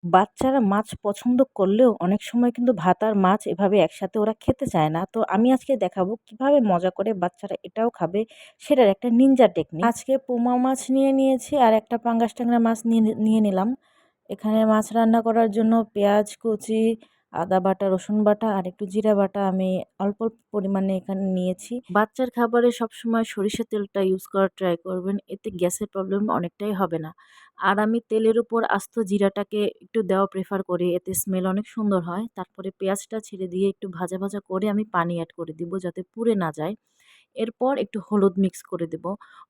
বাচ্চারা মাছ পছন্দ করলেও অনেক সময় কিন্তু ভাত আর মাছ এভাবে একসাথে ওরা খেতে চায় না। তো আমি আজকে দেখাবো কিভাবে মজা করে বাচ্চারা এটাও খাবে, সেটার একটা নিনজা টেকনিক। আজকে পোমা মাছ নিয়ে নিয়েছি আর একটা পাঙ্গাস ট্যাংরা মাছ নিয়ে নিলাম। এখানে মাছ রান্না করার জন্য পেঁয়াজ কুচি, আদা বাটা, রসুন বাটা আর একটু জিরা বাটা আমি অল্প অল্প পরিমাণে এখানে নিয়েছি। বাচ্চার খাবারে সবসময় সরিষার তেলটা ইউজ করার ট্রাই করবেন, এতে গ্যাসের প্রবলেম অনেকটাই হবে না। আর আমি তেলের উপর আস্ত জিরাটাকে একটু দেওয়া প্রেফার করি, এতে স্মেল অনেক সুন্দর হয়। তারপরে পেঁয়াজটা ছেড়ে দিয়ে একটু ভাজা ভাজা করে আমি পানি অ্যাড করে দিব যাতে পুড়ে না যায়। এরপর একটু হলুদ মিক্স করে দেব।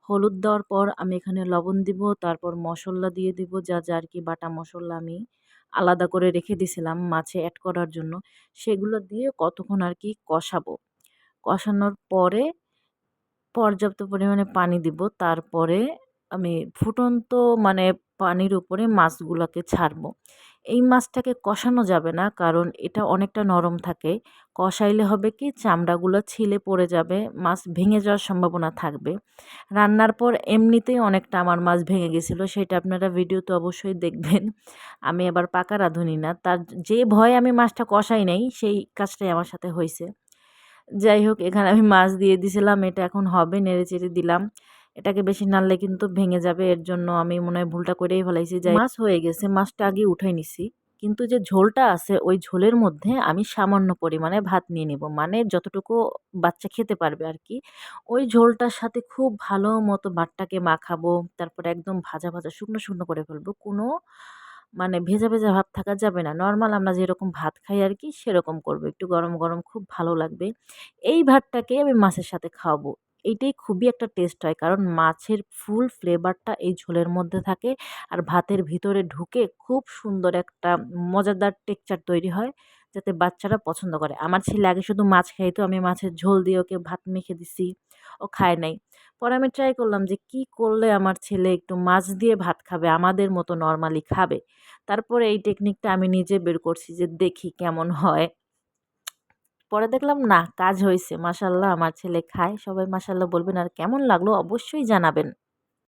হলুদ দেওয়ার পর আমি এখানে লবণ দিব, তারপর মসলা দিয়ে দিব যা যা আর কি বাটা মসলা আমি আলাদা করে রেখে দিয়েছিলাম মাছে অ্যাড করার জন্য। সেগুলো দিয়ে কতক্ষণ আর কি কষাবো। কষানোর পরে পর্যাপ্ত পরিমাণে পানি দিব। তারপরে আমি ফুটন্ত মানে পানির উপরে মাছগুলাকে ছাড়বো। এই মাছটাকে কষানো যাবে না, কারণ এটা অনেকটা নরম থাকে। কষাইলে হবে কি চামড়াগুলো ছিলে পড়ে যাবে, মাছ ভেঙে যাওয়ার সম্ভাবনা থাকবে। রান্নার পর এমনিতেই অনেকটা আমার মাছ ভেঙে গেছিলো, সেটা আপনারা ভিডিওতে অবশ্যই দেখবেন। আমি আবার পাকা রাঁধুনি না, তার যে ভয়ে আমি মাছটা কষাই নাই সেই কাজটাই আমার সাথে হইছে। যাই হোক, এখানে আমি মাছ দিয়ে দিছিলাম, এটা এখন হবে, নেড়েচেড়ে দিলাম। এটাকে বেশি নাড়লে কিন্তু ভেঙে যাবে, এর জন্য আমি মনে হয় ভুলটা করেই ফেলাইছি। যাই মাছ হয়ে গেছে, মাছটা আগে উঠাই নিছি। কিন্তু যে ঝোলটা আছে ওই ঝোলের মধ্যে আমি সামান্য পরিমাণে ভাত নিয়ে নিব, মানে যতটুকু বাচ্চা খেতে পারবে আর কি। ওই ঝোলটার সাথে খুব ভালো মতো ভাতটাকে মাখাবো, তারপরে একদম ভাজা ভাজা শুকনো শুকনো করে ফেলবো। কোনো মানে ভেজা ভেজা ভাব থাকা যাবে না, নর্মাল আমরা যেরকম ভাত খাই আর কি সেরকম করবো, একটু গরম গরম খুব ভালো লাগবে। এই ভাতটাকে আমি মাছের সাথে খাওয়াবো। এইটাই খুবই একটা টেস্ট হয়, কারণ মাছের ফুল ফ্লেভারটা এই ঝোলের মধ্যে থাকে আর ভাতের ভিতরে ঢুকে খুব সুন্দর একটা মজাদার টেক্সচার তৈরি হয়, যাতে বাচ্চারা পছন্দ করে। আমার ছেলে আগে শুধু মাছ খাইতো, আমি মাছের ঝোল দিয়ে ওকে ভাত মেখে দিছি, ও খায় নাই। পরে আমি ট্রাই করলাম যে কি করলে আমার ছেলে একটু মাছ দিয়ে ভাত খাবে, আমাদের মতো নর্মালি খাবে। তারপরে এই টেকনিকটা আমি নিজে বের করছি যে দেখি কেমন হয়। পরে দেখলাম না, কাজ হইছে। মাশাআল্লাহ আমার ছেলে খায়। সবাই মাশাআল্লাহ বলবেন। আর কেমন লাগলো অবশ্যই জানাবেন।